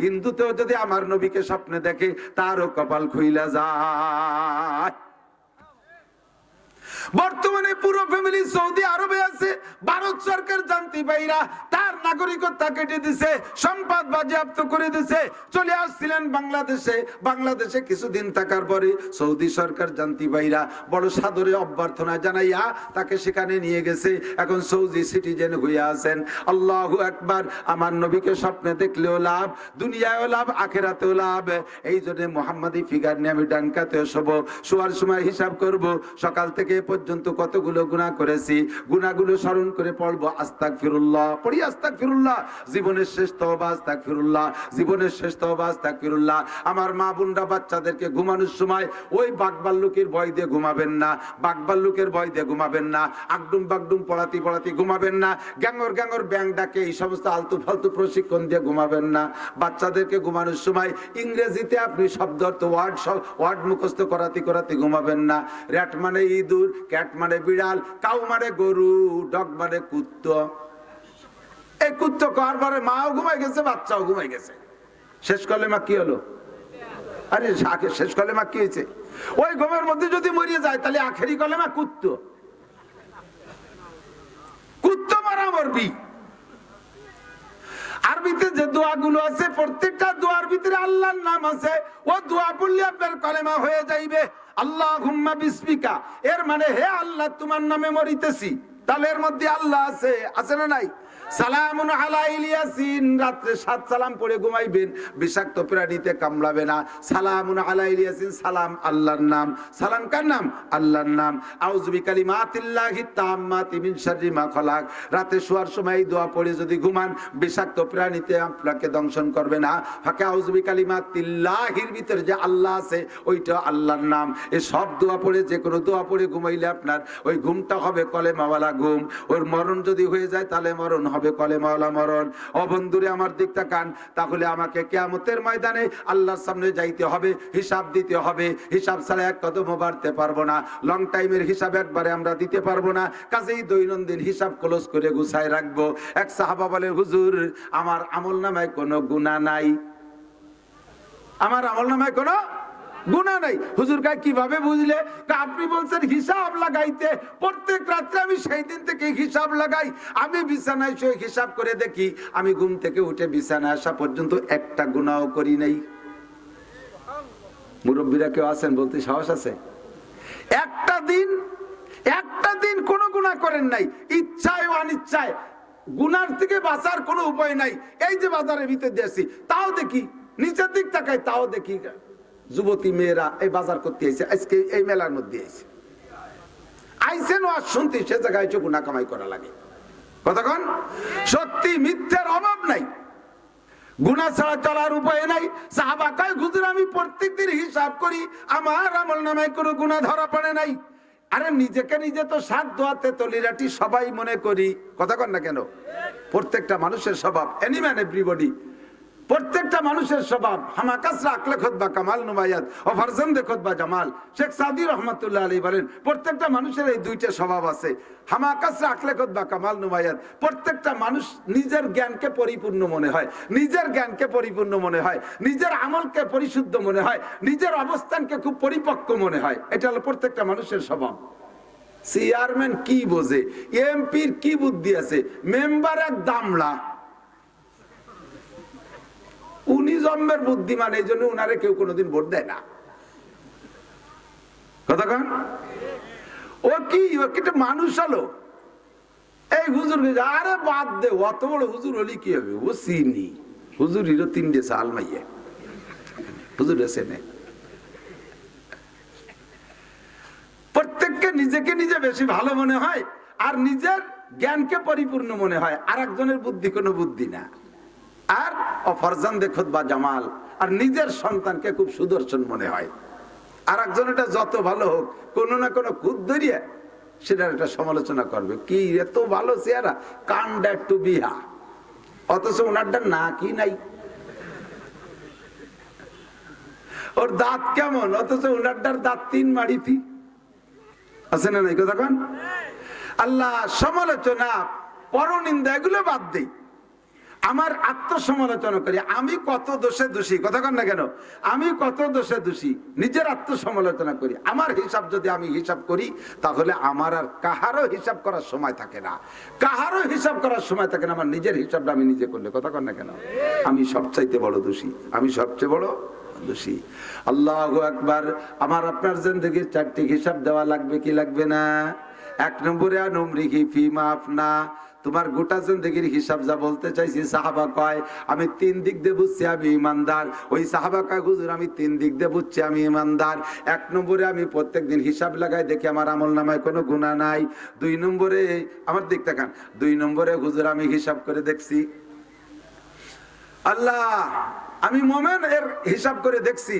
হিন্দুতেও যদি আমার নবীকে স্বপ্নে দেখে তারও কপাল খুইলা যায়। বর্তমানে পুরো ফ্যামিলি সৌদি আরবে আছে, ভারত সরকার জানতে পাইরা তার নাগরিকত্ব কেটে দিছে, সম্পদ বাজেয়াপ্ত করে দিছে। চলে আসছিলেন বাংলাদেশে কিছুদিন থাকার পরে সৌদি সরকার জানতে পাইরা বড় সাদরে অভ্যর্থনা জানাইয়া তাকে সেখানে নিয়ে গেছে। এখন সৌদি সিটিজেন হইয়া আছেন। আল্লাহু আকবার। আমার নবীকে স্বপ্নে দেখলেও লাভ, দুনিয়ায়ও লাভ, আখেরাতেও লাভ। এই জন্য মোহাম্মদী ফিগার নিয়ে আমি ডানকাতে শোয়ার সময় হিসাব করব সকাল থেকে পর্যন্ত কতগুলো গুনাহ করেছি, গুনাহগুলো স্মরণ করে পড়বো আস্তাগফিরুল্লাহ, পড়ি আস্তাগফিরুল্লাহ। জীবনের শেষ তওবা আস্তাগফিরুল্লাহ, জীবনের শেষ তওবা আস্তাগফিরুল্লাহ। আমার মা বোনরা বাচ্চাদেরকে ঘুমানোর সময় ওই বাঘবাল্লুকের ভয় দিয়ে ঘুমাবেন না, বাঘবাল্লুকের ভয় দিয়ে ঘুমাবেন না, আগডুম বাগডুম পড়াতে ঘুমাবেন না, গ্যাঙ্গর ব্যাং ডাকে এই সমস্ত আলতু ফালতু প্রশিক্ষণ দিয়ে ঘুমাবেন না। বাচ্চাদেরকে ঘুমানোর সময় ইংরেজিতে আপনি শব্দ ওয়ার্ড মুখস্থ করাতে ঘুমাবেন না। র্যাট মানে ইঁদুর, ক্যাট মানে বিড়াল, কাউ মানে গরু, ডগ মানে কুত্তো। এই কুত্তো কার পরে মাও ঘুমাই গেছে, বাচ্চাও ঘুমাই গেছে। শেষ কলেমা কি হলো? আরে শেষ কলেমা কি হয়েছে? ওই ঘুমের মধ্যে যদি মরিয়ে যায় তাহলে আখেরি কলেমা কুত্তো। কুত্তো মারা মরবি। আরবিতে যে দোয়াগুলো আছে প্রত্যেকটা দোয়ার ভিতরে আল্লাহর নাম আছে। ও দোয়া পড়লে আপনার কলেমা হয়ে যাইবে। আল্লাহুম্মা বিসমিকা, এর মানে হে আল্লাহ তোমার নামে মরিতেছি। তাহলে এর মধ্যে আল্লাহ আছে না নাই? সালামুন আলা ইলিয়াসিন, রাত্রে 7 সালাম পড়ে ঘুমাইবেন, বিষাক্ত প্রাণীতে কামড়াবে না। সালামুন আলা ইলিয়াসিন, সালাম আল্লাহর নাম। সালাম কার নাম? আল্লাহর নাম। আউযু বিকালিমাতিল্লাহি তাম্মাতি মিন শাররি মা খালাক, রাতে শোয়ার সময় এই দোয়া পড়ে যদি ঘুমান বিষাক্ত প্রাণীতে আপনাকে দংশন করবে না। ফাঁকে আউযু বিকালিমাতিল্লাহির ভিতরে যে আল্লাহ আছে ওইটা আল্লাহর নাম। এই সব দোয়া পড়ে, যে কোনো দোয়া পড়ে ঘুমাইলে আপনার ওই ঘুমটা হবে কলেমাওয়ালা ঘুম। ওর মরণ যদি হয়ে যায় তাহলে মরণ হবে কলেমাওয়ালা মরণ। ও বন্ধুরে আমার দিকটা কান, তাহলে আমাকে কিয়ামতের ময়দানে আল্লাহর সামনে যাইতে হবে, হিসাব দিতে হবে। হিসাব ছাড়া এক কদমও বাড়তে পারবো না। লং টাইমের হিসাব একবারে আমরা দিতে পারবো না। কাজেই দৈনন্দিন হিসাব ক্লোজ করে গুছায় রাখবো। এক সাহাবা বলে, হুজুর আমার আমলনামায় কোনো গুনাহ নাই, আমার আমলনামায় কোনো গুনাহ নাই। হুজুর কয় কিভাবে বুঝলে? আপনি বলছেন হিসাব লাগাইতে, প্রত্যেক রাত্রে আমি সেই দিন থেকে হিসাব লাগাই। আমি বিছানায় শুয়ে হিসাব করে দেখি আমি ঘুম থেকে উঠে বিছানায় আসা পর্যন্ত একটা গুনাহও করি নাই। মুরব্বীরা কেউ আছেন বলতে সাহস আছে? একটা দিন কোনো গুনাহ করেন নাই, ইচ্ছায় ও অনিচ্ছায়। গুনার থেকে বাঁচার কোনো উপায় নাই। এই যে বাজারের ভিতর দিয়েছি তাও দেখি, নিচের দিক তাকাই তাও দেখি যুবতী মেয়েরা এই বাজার করতে আইছে, আজকে এই মেলার মধ্যে আইছেন ওয়াজ শুনতে, সে জায়গায় গুনাহ কামাই করা লাগে। কতক্ষণ? সত্যি মিথ্যার অভাব নাই, গুনাহ ছাড়া চলার উপায় নাই। সাহাবা কয়, হুজুর আমি প্রত্যেকদিন হিসাব করি, আমার আমলনামায় কোনো গুনাহ ধরা পড়ে নাই। আরে নিজেকে নিজে তো সাত দোয়াতে তলিরাটি সবাই মনে করি। কতক্ষণ না কেন? প্রত্যেকটা মানুষের স্বভাব, এনি ম্যান এভরিবডি, প্রত্যেকটা মানুষের স্বভাব হামাকাসরা আকলে খুতবা কামাল নুমায়াত ও ফারজান্দে খুতবা জামাল। শেখ সাদি রহমাতুল্লাহ আলাইহি বলেন প্রত্যেকটা মানুষের এই দুইটা স্বভাব আছে, হামাকাসরা আকলে খুতবা কামাল নুমায়াত। প্রত্যেকটা মানুষ নিজের জ্ঞানকে পরিপূর্ণ মনে হয়, নিজের জ্ঞানকে পরিপূর্ণ মনে হয়, নিজের আমলকে পরিশুদ্ধ মনে হয়, নিজের অবস্থানকে খুব পরিপক্ক মনে হয়। এটা হলো প্রত্যেকটা মানুষের স্বভাব। চেয়ারম্যান কি বোঝে, এমপির কি বুদ্ধি আছে, মেম্বার এক দামড়া, উনি জন্মের বুদ্ধিমান, এই জন্য উনারে কেউ কোনোদিন ভোট দেয় না। কতক্ষণ? ও কি মানুষ হলো? এই হুজুর, আরে বাদ দে, অত বড় হুজুর হলি কি হবে? ও চিনি হুজুর হিরো 3 সাল মাইয়ে হুজুর এসে নে। প্রত্যেককে নিজেকে নিজে বেশি ভালো মনে হয়, আর নিজের জ্ঞানকে পরিপূর্ণ মনে হয়, আর একজনের বুদ্ধি কোনো বুদ্ধি না। আর অফরজান্দে খুতবা জামাল, আর নিজের সন্তানকে খুব সুদর্শন মনে হয়। আর একজন এটা যত ভালো হোক, কোনো না কোনো খুদ ধরিয়ে সেটার একটা সমালোচনা করবে, কি এত ভালো চেহারা, কান্ড একটু বিহা, অথচ ওনারটা না কি নাই, ওর দাঁত কেমন, অথচ ওনারটার দাঁত 3 মাড়িতি আছে না নাই? কথা কন। আল্লাহ সমালোচনা, পরনিন্দা এগুলো বাদ দেই। আমার আত্মসমালোচনা করি, আমি কত দোষে দোষী, কথা কন না কেন, আমি কত দোষে দোষী, নিজের আত্মসমালোচনা করি। আমার হিসাব যদি আমি হিসাব করি, তাহলে আমার আর কাহারও হিসাব করার সময় থাকে না, কাহারও হিসাব করার সময় থাকে না। আমার নিজের হিসাবটা আমি নিজে করলে, কথা কন না কেন, আমি সবচাইতে বড় দোষী, আমি সবচেয়ে বড় দোষী। আল্লাহু আকবার। আমার আপনার জিন্দেগির 4টি হিসাব দেওয়া লাগবে কি লাগবে না? 1 নম্বরে আনুমরিহি ফিমা আফনা, তোমার গোটা জিন্দেগির হিসাব যা বলতে চাইছি। সাহাবা কয় আমি 3 দিক দিয়ে বুঝছি আমি ইমানদার। ওই সাহাবা কয় হুজুর আমি 3 দিক দিয়ে বুঝছি আমি ইমানদার। 1 নম্বরে আমি প্রত্যেকদিন হিসাব লাগাই দেখি আমার আমল নামায় কোনো গুনাহ নাই। 2 নম্বরে আমার দিক তাকান, 2 নম্বরে হুজুর আমি হিসাব করে দেখছি, আল্লাহ আমি মুমিন, এর হিসাব করে দেখছি